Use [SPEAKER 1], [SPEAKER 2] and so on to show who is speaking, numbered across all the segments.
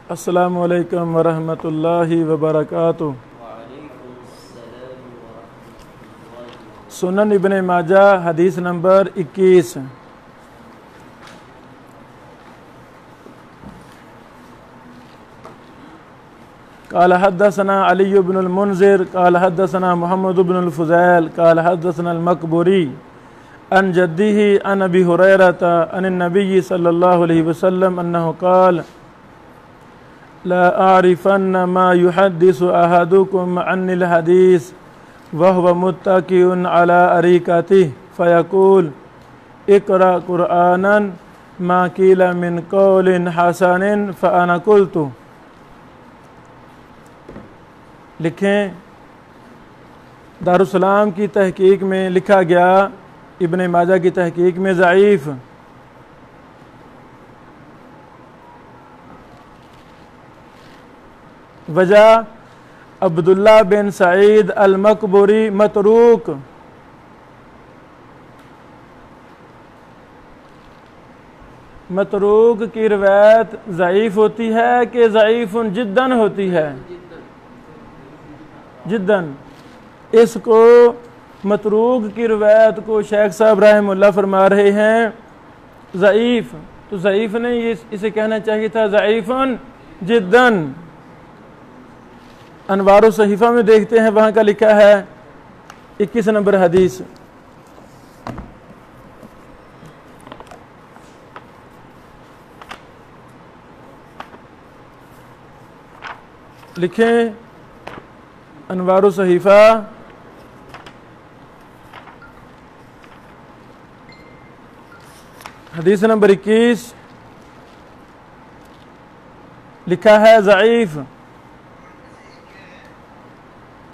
[SPEAKER 1] السلام علیکم ورحمۃ اللہ وبرکاتہ۔ سنن ابن ماجہ حدیث نمبر 21۔ قال حدثنا علی بن المنذر قال حدثنا محمد بن الفضیل قال حدثنا المقبوری عن جدہ عن ابی ہریرہ عن النبی صلی اللہ علیہ وسلم انہ قال لا اعرفن ما يحدث احدكم عن الحديث وهو متكئ على اريكته فيقول اقرأ قرآنا ما قيل من قول حسن فانا قلت۔ لکھیں دارالسلام کی تحقیق میں لکھا گیا، ابن ماجہ کی تحقیق میں ضعیف۔ وجہ عبداللہ بن سعید المقبوری متروک۔ متروک کی روایت ضعیف ہوتی ہے کہ ضعیف جداً ہوتی ہے؟ جداً۔ اس کو متروک کی روایت کو شیخ صاحب رحمہ اللہ فرما رہے ہیں ضعیف، تو ضعیف نہیں، اسے کہنا چاہیے تھا ضعیف جداً۔ انوار الصحیفہ میں دیکھتے ہیں، وہاں کا لکھا ہے 21 نمبر حدیث۔ لکھیں انوار الصحیفہ حدیث نمبر 21 لکھا ہے ضعیف۔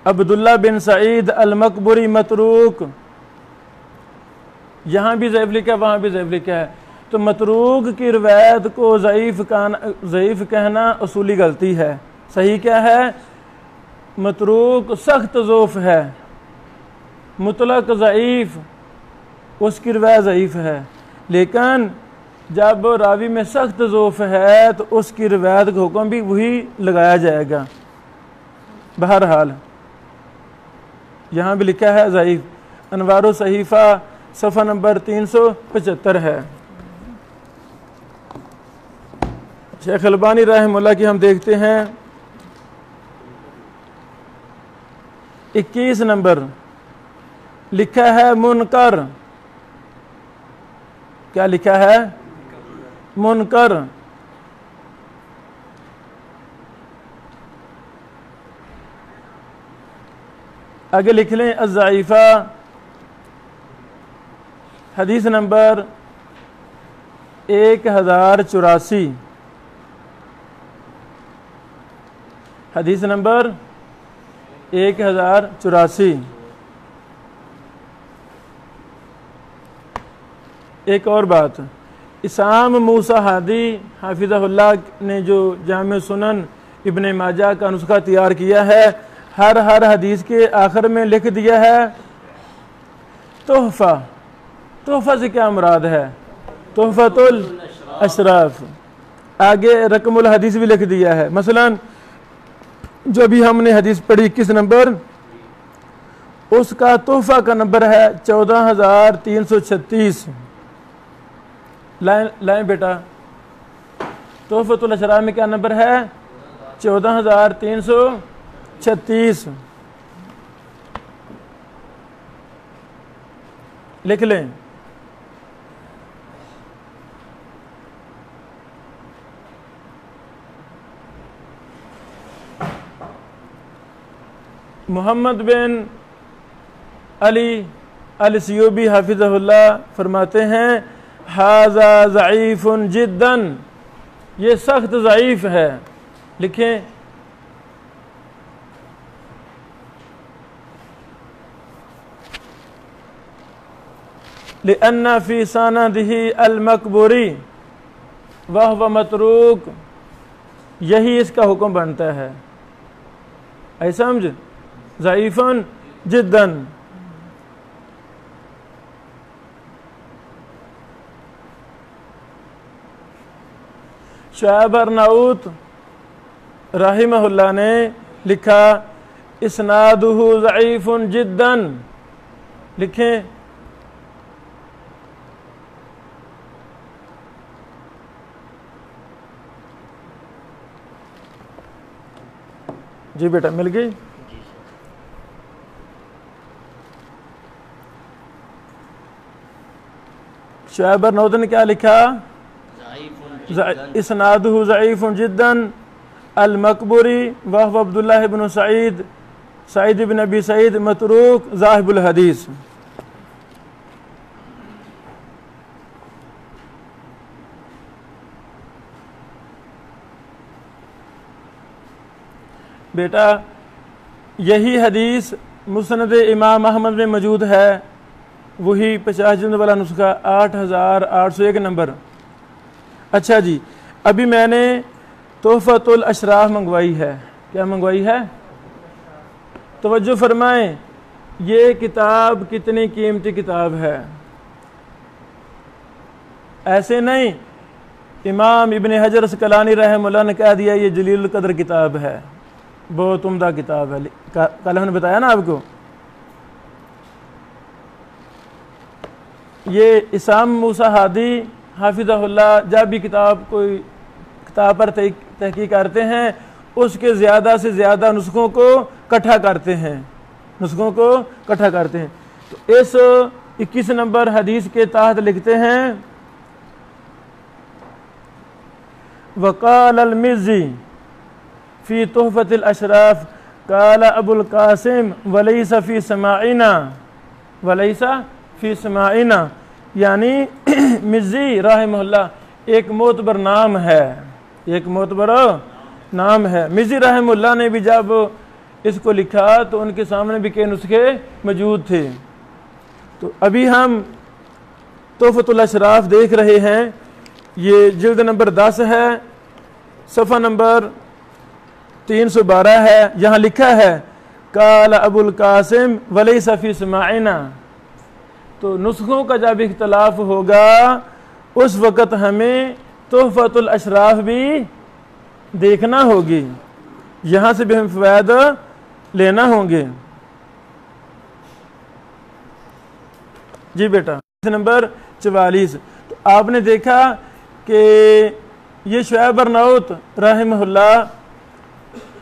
[SPEAKER 1] عبداللہ بن سعید المقبوری متروک، یہاں بھی ضعیف لکھا ہے، وہاں بھی ضعیف لکھا ہے، تو متروک کی روایت کو ضعیف کہنا اصولی غلطی ہے۔ صحیح کیا ہے؟ متروک سخت ضعف ہے، مطلق ضعیف اس کی روایت ضعیف ہے، لیکن جب راوی میں سخت ضعف ہے تو اس کی روایت کا حکم بھی وہی لگایا جائے گا۔ بہرحال یہاں بھی لکھا ہے ضعیف۔ انوار الصحیفہ صفحہ نمبر 375 ہے۔ شیخ البانی رحمہ اللہ کی ہم دیکھتے ہیں 21 نمبر لکھا ہے منکر۔ کیا لکھا ہے؟ منکر۔ آگے لکھ لیں الضعیفہ حدیث نمبر 1084۔ حدیث نمبر 1084۔ ایک اور بات، اسام موسیٰ ہادی حافظہ اللہ نے جو جامع سنن ابن ماجہ کا نسخہ تیار کیا ہے، ہر حدیث کے آخر میں لکھ دیا ہے تحفہ۔ تحفہ سے کیا مراد ہے؟ تحفۃ الاشراف۔ آگے رقم الحدیث بھی لکھ دیا ہے، مثلا جو بھی ہم نے حدیث پڑھی 21 نمبر، اس کا تحفہ کا نمبر ہے 14336۔ لائیں بیٹا، تحفۃ الاشراف میں کیا نمبر ہے؟ 14336۔ لکھ لیں۔ محمد بن علی السیوبی حافظہ اللہ فرماتے ہیں ھذا ضعیف جدا، یہ سخت ضعیف ہے۔ لکھیں لأن فی سندہ المقبوری وہو متروک، یہی اس کا حکم بنتا ہے۔ ایسا سمجھ؟ ضعیف جدا۔ شعیب ارناؤت رحمہ اللہ نے لکھا اسنادہ ضعیف جدا، لکھیں جی بیٹا مل گئی؟ شعیب برنود نے کیا لکھا؟ اسنادہ ضعیف جدا المقبری وهو عبد الله بن سعید بن ابی سعید متروک ذاہب الحدیث۔ بیٹا یہی حدیث مسند امام احمد میں موجود ہے، وہی 50 جلد والا نسخہ 8801 نمبر۔ اچھا جی، ابھی میں نے تحفۃ الاشراف منگوائی ہے۔ کیا منگوائی ہے؟ توجہ فرمائیں، یہ کتاب کتنی قیمتی کتاب ہے، ایسے نہیں امام ابن حجر اسقلانی رحمہ اللہ نے کہہ دیا یہ جلیل القدر کتاب ہے، بہت عمدہ کتاب ہے۔ کل ہم نے بتایا نا آپ کو، یہ اسام موسیٰ ہادی حافظہ اللہ جب بھی کتاب پر تحقیق کرتے ہیں اس کے زیادہ سے زیادہ نسخوں کو اکٹھا کرتے ہیں، تو اس 21 نمبر حدیث کے تحت لکھتے ہیں وقال المزی فی تحفۃ الاشراف قال ابو القاسم ولیس فی سماعنا، یعنی مزی رحمہ اللہ ایک معتبر نام ہے، مزی رحمہ اللہ نے بھی جب اس کو لکھا تو ان کے سامنے بھی کئی نسخے موجود تھے۔ تو ابھی ہم تحفۃ الاشراف دیکھ رہے ہیں، یہ جلد نمبر 10 ہے، صفحہ نمبر 312 ہے، یہاں لکھا ہے قال ابو القاسم ولیس فی سماعنا۔ تو نسخوں کا جب اختلاف ہوگا اس وقت ہمیں تحفۃ الاشراف بھی دیکھنا ہوگی، یہاں سے بھی ہم فوائد لینا ہوں گے۔ جی بیٹا نمبر 44، تو آپ نے دیکھا کہ یہ شعیب برنود رحمہ اللہ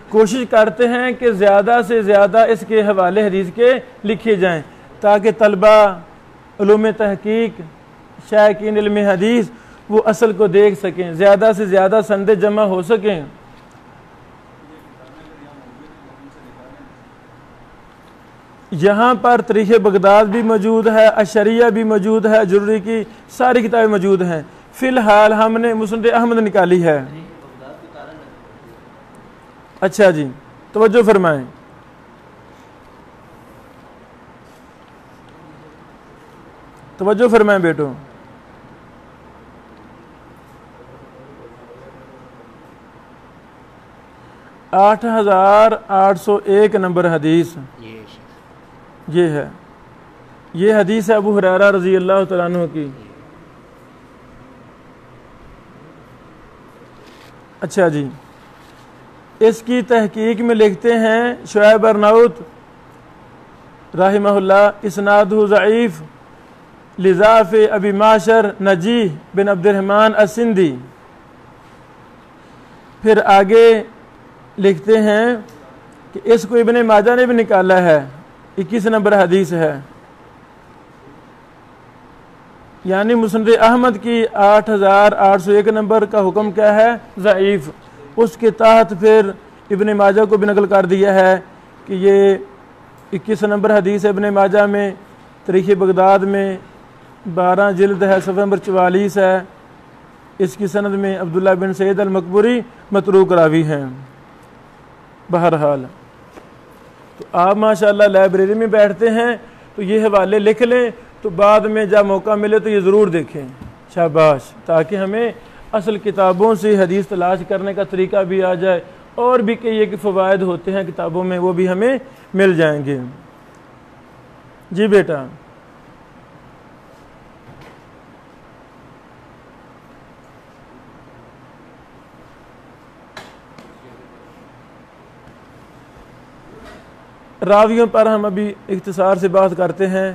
[SPEAKER 1] کوشش کرتے ہیں کہ زیادہ سے زیادہ اس کے حوالے حدیث کے لکھے جائیں تاکہ طلبہ علوم تحقیق شائقین علم حدیث وہ اصل کو دیکھ سکیں، زیادہ سے زیادہ سندیں جمع ہو سکیں۔ یہاں پر تاریخ بغداد بھی موجود ہے، اشریہ بھی موجود ہے، ضروری کی ساری کتابیں موجود ہیں۔ فی الحال ہم نے مسند احمد نکالی ہے۔ اچھا جی، توجہ فرمائیں، بیٹو۔ آٹھ 8801 نمبر حدیث یہ ہے، یہ حدیث ہے ابو ہریرہ رضی اللہ تعالیٰ عنہ کی۔ اچھا جی، اس کی تحقیق میں لکھتے ہیں شعیب برنود رحمہ اللہ اسنادہ ضعیف لضعف ابی معشر نجیح بن عبد الرحمن السندی۔ پھر آگے لکھتے ہیں کہ اس کو ابن ماجہ نے بھی نکالا ہے، 21 نمبر حدیث ہے، یعنی مسند احمد کی 8801 نمبر کا حکم کیا ہے؟ ضعیف۔ اس کے تحت پھر ابن ماجہ کو بھی نقل کر دیا ہے کہ یہ 21 نمبر حدیث ابن ماجہ میں، تاریخ بغداد میں 12 جلد ہے، صفحہ نمبر 44 ہے، اس کی سند میں عبداللہ بن سعید المقبری متروک راوی ہیں۔ بہرحال تو آپ ماشاءاللہ لائبریری میں بیٹھتے ہیں تو یہ حوالے لکھ لیں، تو بعد میں جب موقع ملے تو یہ ضرور دیکھیں، شاباش، تاکہ ہمیں اصل کتابوں سے حدیث تلاش کرنے کا طریقہ بھی آ جائے، اور بھی کئی ایک فوائد ہوتے ہیں کتابوں میں وہ بھی ہمیں مل جائیں گے۔ جی بیٹا، راویوں پر ہم ابھی اختصار سے بات کرتے ہیں۔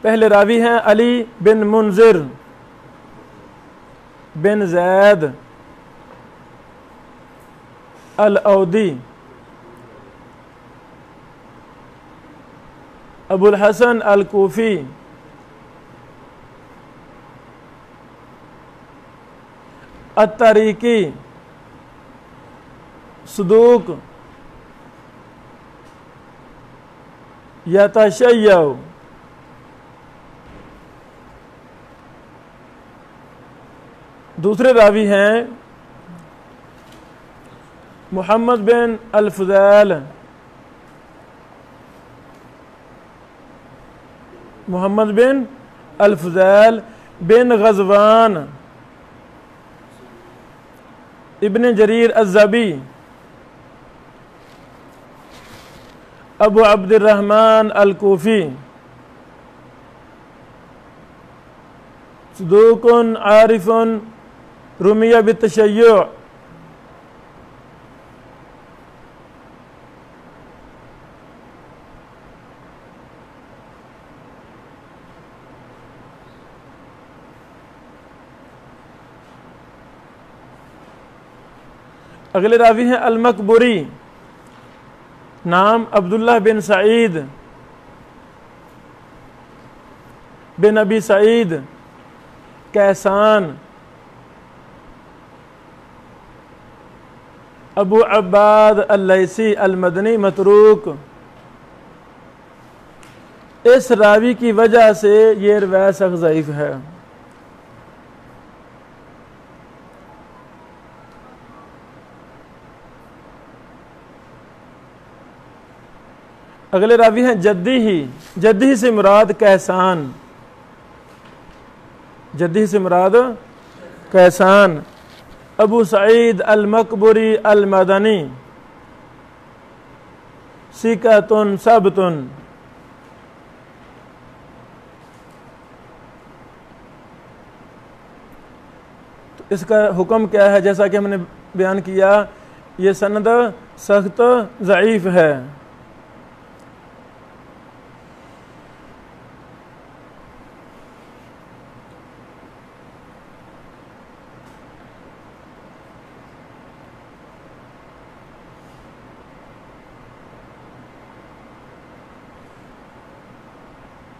[SPEAKER 1] پہلے راوی ہیں علی بن منذر بن زید الاودی، ابو الحسن الکوفی، الطریقی، صدوق، یتشیع۔ دوسرے راوی ہیں محمد بن الفضیل، محمد بن الفضیل بن غزوان، ابن جریر الضبی، ابو عبد الرحمن الکوفی، صدوق عارف رمیہ بالتشیع۔ اگلے راوی ہیں المقبری، نام عبداللہ بن سعید بن ابی سعید کیسان، ابو عباد اللیثی المدنی، متروک۔ اس راوی کی وجہ سے یہ روایت سخت ضعیف ہے۔ اگلے راوی ہیں جدی ہی سے مراد کیسان، جدی سے مراد کیسان، ابو سعید المقبری المدنی، ثقۃ ثبت۔ اس کا حکم کیا ہے؟ جیسا کہ ہم نے بیان کیا، یہ سند سخت ضعیف ہے۔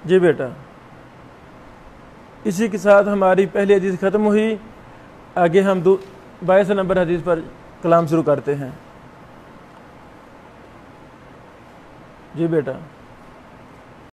[SPEAKER 1] جی بیٹا، اسی کے ساتھ ہماری پہلی حدیث ختم ہوئی۔ آگے ہم 22 نمبر حدیث پر کلام شروع کرتے ہیں۔ جی بیٹا۔